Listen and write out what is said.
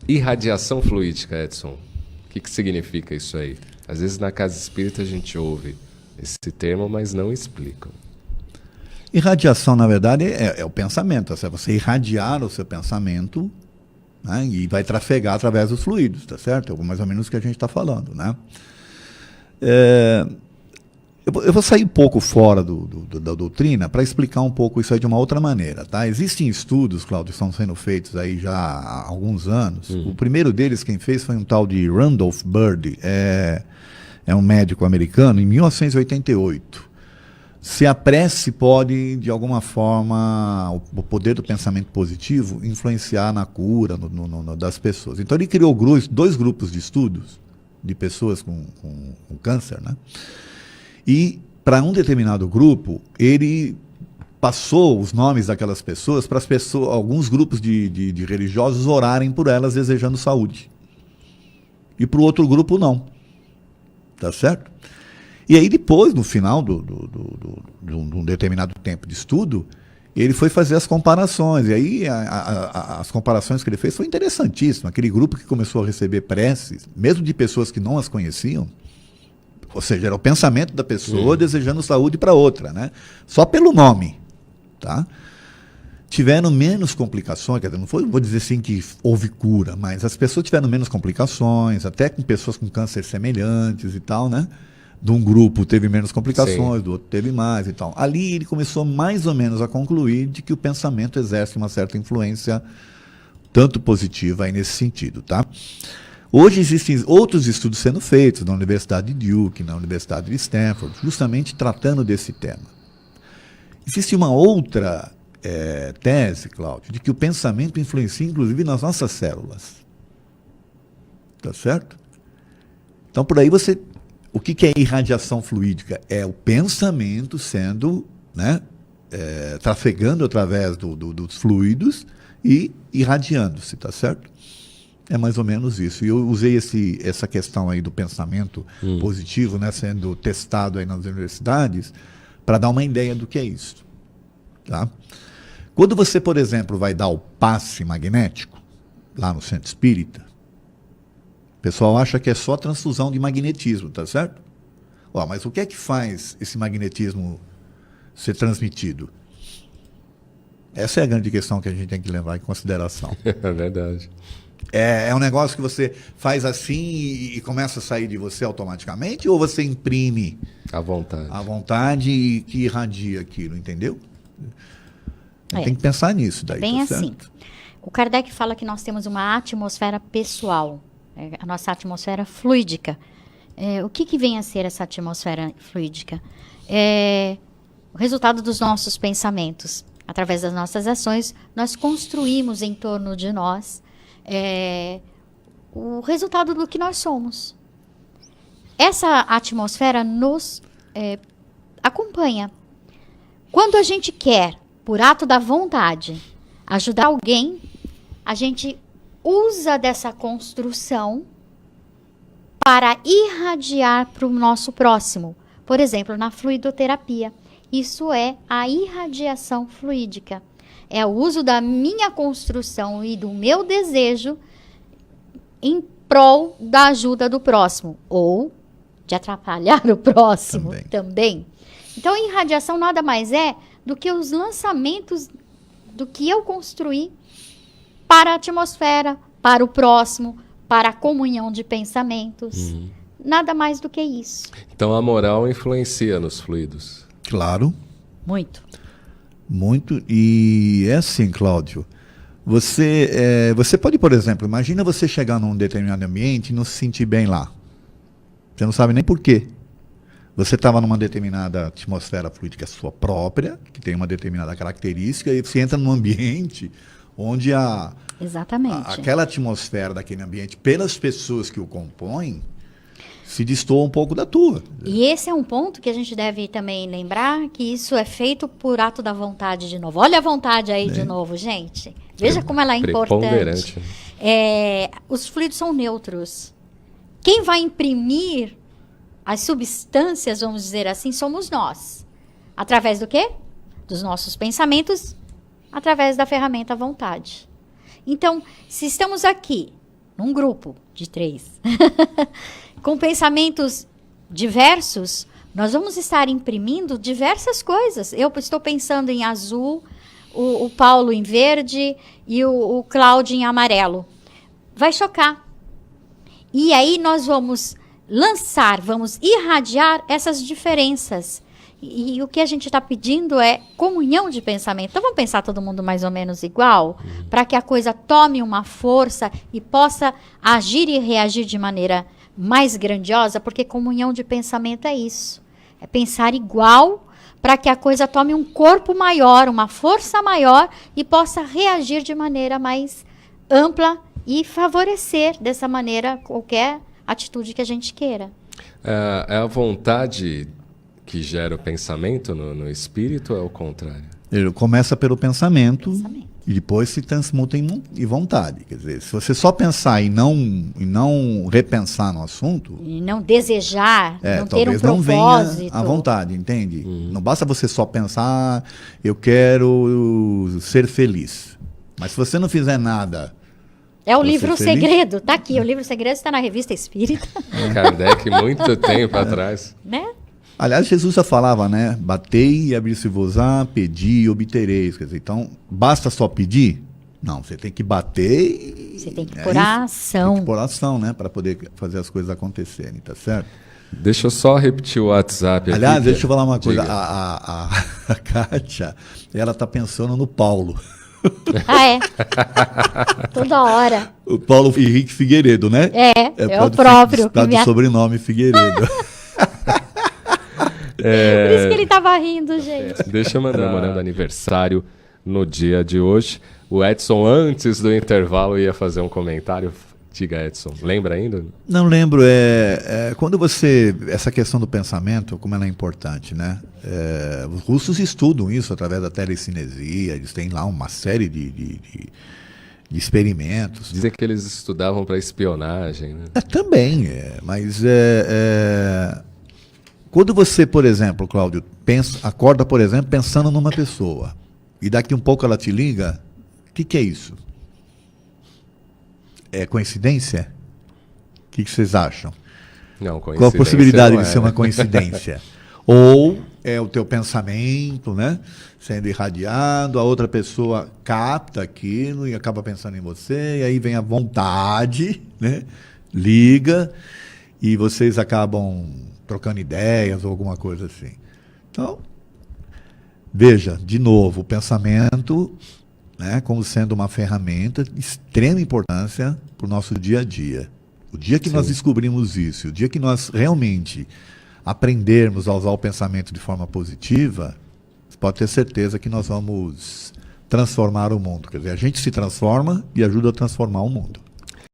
Irradiação fluídica, Edson. O que significa isso aí? Às vezes na casa espírita a gente ouve esse termo, mas não explicam. Irradiação, na verdade, é o pensamento. É você irradiar o seu pensamento, né, e vai trafegar através dos fluidos, tá certo? É mais ou menos o que a gente está falando, né? Eu vou sair um pouco fora da doutrina para explicar um pouco isso aí de uma outra maneira, tá? Existem estudos, Cláudio, que estão sendo feitos aí já há alguns anos. O primeiro deles, quem fez, foi um tal de Randolph Bird, é um médico americano, em 1988. Se a prece pode, de alguma forma, o poder do pensamento positivo influenciar na cura das pessoas. Então ele criou dois grupos de estudos de pessoas com câncer, né? E para um determinado grupo, ele passou os nomes daquelas pessoas para alguns grupos de religiosos orarem por elas desejando saúde. E para o outro grupo não. Tá certo? E aí depois, no final de um determinado tempo de estudo, ele foi fazer as comparações. E aí as comparações que ele fez foi interessantíssimas. Aquele grupo que começou a receber preces, mesmo de pessoas que não as conheciam, ou seja, era o pensamento da pessoa desejando saúde para outra, né? Só pelo nome, tá? Tiveram menos complicações, quer dizer, vou dizer assim que houve cura, mas as pessoas tiveram menos complicações, até com pessoas com câncer semelhantes e tal, né? De um grupo teve menos complicações, do outro teve mais e tal. Ali ele começou mais ou menos a concluir de que o pensamento exerce uma certa influência, tanto positiva aí nesse sentido, tá? Hoje existem outros estudos sendo feitos na Universidade de Duke, na Universidade de Stanford, justamente tratando desse tema. Existe uma outra tese, Cláudio, de que o pensamento influencia inclusive nas nossas células. Tá certo? Então, por aí o que é irradiação fluídica? É o pensamento sendo, né, trafegando através dos fluidos e irradiando-se, tá certo? É mais ou menos isso. E eu usei essa questão aí do pensamento positivo, né, sendo testado aí nas universidades, para dar uma ideia do que é isso. Tá? Quando você, por exemplo, vai dar o passe magnético, lá no centro espírita, o pessoal acha que é só transfusão de magnetismo, tá certo? Mas o que é que faz esse magnetismo ser transmitido? Essa é a grande questão que a gente tem que levar em consideração. É verdade. É um negócio que você faz assim e começa a sair de você automaticamente, ou você imprime à vontade e que irradia aquilo, entendeu? Tem que pensar nisso daí. Bem tá assim. certo? O Kardec fala que nós temos uma atmosfera pessoal, a nossa atmosfera fluídica. O que vem a ser essa atmosfera fluídica? O resultado dos nossos pensamentos. Através das nossas ações, nós construímos em torno de nós o resultado do que nós somos. Essa atmosfera nos acompanha. Quando a gente quer, por ato da vontade, ajudar alguém, a gente usa dessa construção para irradiar para o nosso próximo. Por exemplo, na fluidoterapia. Isso é a irradiação fluídica. É o uso da minha construção e do meu desejo em prol da ajuda do próximo. Ou de atrapalhar o próximo também. Então, a irradiação nada mais é do que os lançamentos do que eu construí para a atmosfera, para o próximo, para a comunhão de pensamentos. Nada mais do que isso. Então, a moral influencia nos fluidos. Claro. Muito. Muito. E é assim, Cláudio, você pode, por exemplo, imagina você chegar num determinado ambiente e não se sentir bem lá. Você não sabe nem por quê. Você estava numa determinada atmosfera fluídica sua própria, que tem uma determinada característica, e você entra num ambiente onde aquela atmosfera daquele ambiente, pelas pessoas que o compõem, se destoa um pouco da tua. E esse é um ponto que a gente deve também lembrar, que isso é feito por ato da vontade de novo. Olha a vontade aí de novo, gente. Veja como ela é importante. Os fluidos são neutros. Quem vai imprimir as substâncias, vamos dizer assim, somos nós. Através do quê? Dos nossos pensamentos, através da ferramenta vontade. Então, se estamos aqui num grupo de 3, com pensamentos diversos, nós vamos estar imprimindo diversas coisas. Eu estou pensando em azul, o Paulo em verde e o Cláudio em amarelo. Vai chocar. E aí nós vamos vamos irradiar essas diferenças. E o que a gente está pedindo é comunhão de pensamento. Então vamos pensar todo mundo mais ou menos igual, para que a coisa tome uma força e possa agir e reagir de maneira mais grandiosa, porque comunhão de pensamento é isso. É pensar igual para que a coisa tome um corpo maior, uma força maior e possa reagir de maneira mais ampla e favorecer dessa maneira qualquer atitude que a gente queira. É a vontade que gera o pensamento no espírito ou é o contrário? Ele começa pelo pensamento e depois se transmuta em vontade. Quer dizer, se você só pensar e não repensar no assunto... E não desejar, não ter um talvez não propósito. venha a vontade, entende? Não basta você só pensar, eu quero ser feliz. Mas se você não fizer nada... É o Você livro O feliz? Segredo, tá aqui. O livro O Segredo está na Revista Espírita, Kardec, muito tempo atrás. né? Aliás, Jesus já falava, né? Batei e abrir-se-vos-á, pedi e obtereis. Quer dizer, então, basta só pedir? Não, você tem que bater e... Você tem que pôr a ação. Tem que pôr a ação, né? Para poder fazer as coisas acontecerem, tá certo? Deixa eu só repetir o WhatsApp aqui. Aliás, deixa eu falar uma coisa. Diga. A Kátia, ela tá pensando no Paulo. Ah, é? Toda hora. O Paulo Henrique Figueiredo, né? É o próprio. Está do sobrenome Figueiredo. Por isso que ele tava rindo, gente. Deixa eu mandar comemorando aniversário no dia de hoje. O Edson, antes do intervalo, ia fazer um comentário. Diga, Edson. Lembra ainda? Não lembro. Quando você... Essa questão do pensamento, como ela é importante, né? Os russos estudam isso através da telecinesia. Eles têm lá uma série de experimentos. Dizem que eles estudavam para espionagem, né? Também, mas quando você, por exemplo, Cláudio, acorda, por exemplo, pensando numa pessoa, e daqui um pouco ela te liga, o que é isso? É coincidência? O que vocês acham? Não, Qual a possibilidade não de ser uma coincidência? Ou é o teu pensamento, né, sendo irradiado, a outra pessoa capta aquilo e acaba pensando em você, e aí vem a vontade, né, liga, e vocês acabam trocando ideias ou alguma coisa assim. Então, veja, de novo, o pensamento, né, como sendo uma ferramenta de extrema importância para o nosso dia a dia. O dia que nós descobrimos isso, o dia que nós realmente aprendermos a usar o pensamento de forma positiva, você pode ter certeza que nós vamos transformar o mundo. Quer dizer, a gente se transforma e ajuda a transformar o mundo.